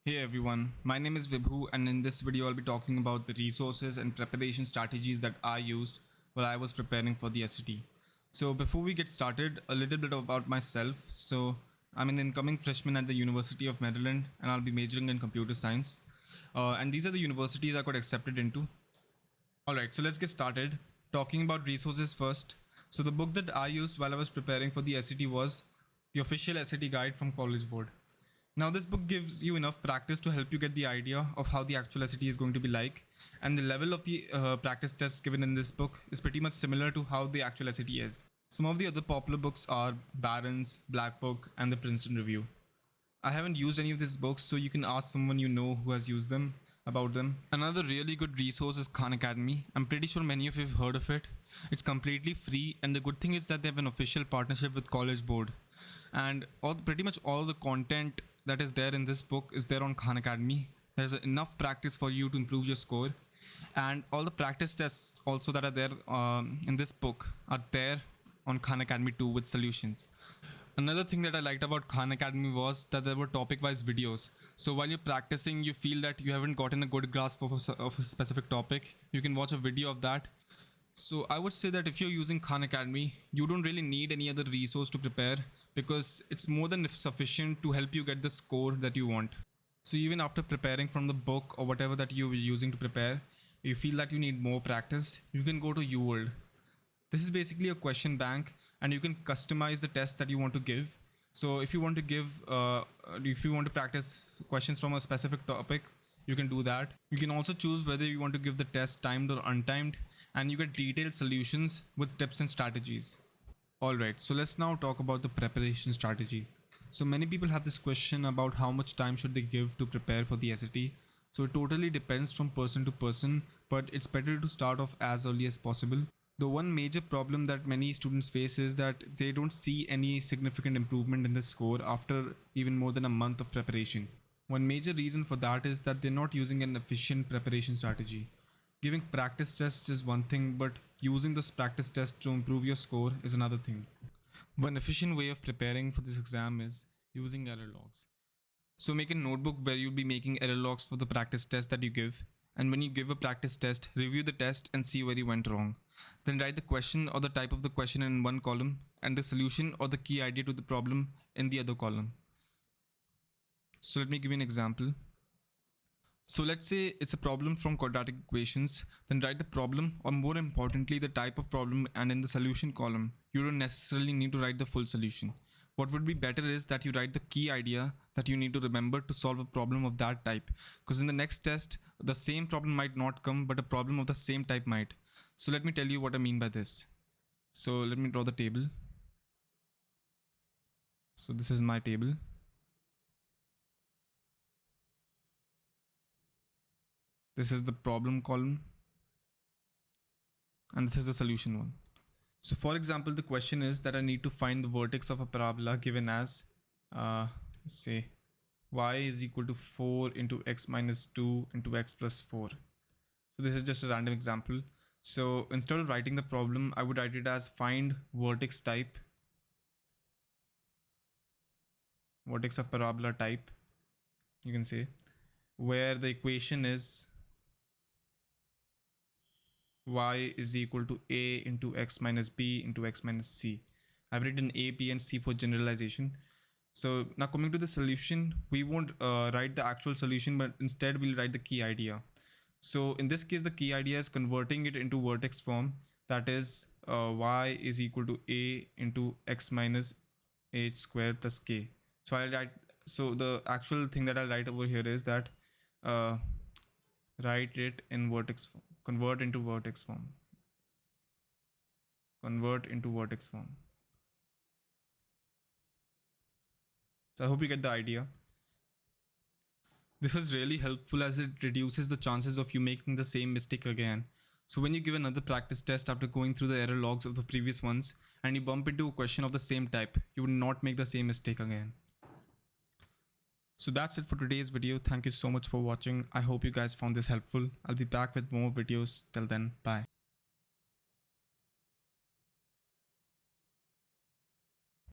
Hey everyone, my name is Vibhu, and in this video I'll be talking about the resources and preparation strategies that I used while I was preparing for the SAT. So before we get started, a little bit about myself. So I'm an incoming freshman at the University of Maryland and I'll be majoring in computer science. And these are the universities I got accepted into. Alright, so let's get started. Talking about resources first. So the book that I used while I was preparing for the SAT was the official SAT guide from College Board. Now, this book gives you enough practice to help you get the idea of how the actual SAT is going to be like, and the level of the practice tests given in this book is pretty much similar to how the actual SAT is. Some of the other popular books are Barron's, Black Book, and the Princeton Review. I haven't used any of these books, so you can ask someone you know who has used them about them. Another really good resource is Khan Academy. I'm pretty sure many of you have heard of it. It's completely free, and the good thing is that they have an official partnership with College Board. And pretty much all the content that is there in this book is there on Khan Academy. There's enough practice for you to improve your score, and all the practice tests also that are there in this book are there on Khan Academy too, with solutions. Another thing that I liked about Khan Academy was that there were topic-wise videos. So while you're practicing, you feel that you haven't gotten a good grasp of a specific topic, you can watch a video of that. So I would say that if you're using Khan Academy, you don't really need any other resource to prepare, because it's more than sufficient to help you get the score that you want. So even after preparing from the book or whatever that you're using to prepare, you feel that you need more practice, you can go to UWorld. This is basically a question bank, and you can customize the test that you want to give. So if you want to practice questions from a specific topic, you can do that. You can also choose whether you want to give the test timed or untimed, and you get detailed solutions with tips and strategies. Alright, so let's now talk about the preparation strategy. So many people have this question about how much time should they give to prepare for the SAT. So it totally depends from person to person, but it's better to start off as early as possible. The one major problem that many students face is that they don't see any significant improvement in the score after even more than a month of preparation. One major reason for that is that they're not using an efficient preparation strategy. Giving practice tests is one thing, but using those practice tests to improve your score is another thing. One efficient way of preparing for this exam is using error logs. So make a notebook where you'll be making error logs for the practice test that you give. And when you give a practice test, review the test and see where you went wrong. Then write the question or the type of the question in one column, and the solution or the key idea to the problem in the other column. So let me give you an example. So let's say it's a problem from quadratic equations, then write the problem, or more importantly the type of problem, and in the solution column, you don't necessarily need to write the full solution. What would be better is that you write the key idea that you need to remember to solve a problem of that type, because in the next test, the same problem might not come, but a problem of the same type might. So let me tell you what I mean by this. So let me draw the table. So this is my table. This is the problem column, and this is the solution one. So for example, the question is that I need to find the vertex of a parabola given as, say, y is equal to 4 into x minus 2 into x plus 4. So this is just a random example. So instead of writing the problem, I would write it as find vertex type, vertex of parabola type, you can say, where the equation is y is equal to a into x minus b into x minus c. I've written a, b, and c for generalization. So now coming to the solution, we won't write the actual solution, but instead we'll write the key idea. So in this case, the key idea is converting it into vertex form, that is y is equal to a into x minus h squared plus k. So I'll write, so the actual thing that I'll write over here is that write it in vertex form, convert into vertex form. So I hope you get the idea. This is really helpful as it reduces the chances of you making the same mistake again. So when you give another practice test after going through the error logs of the previous ones and you bump into a question of the same type, you would not make the same mistake again. So that's it for today's video. Thank you so much for watching. I hope you guys found this helpful. I'll be back with more videos. Till then, bye.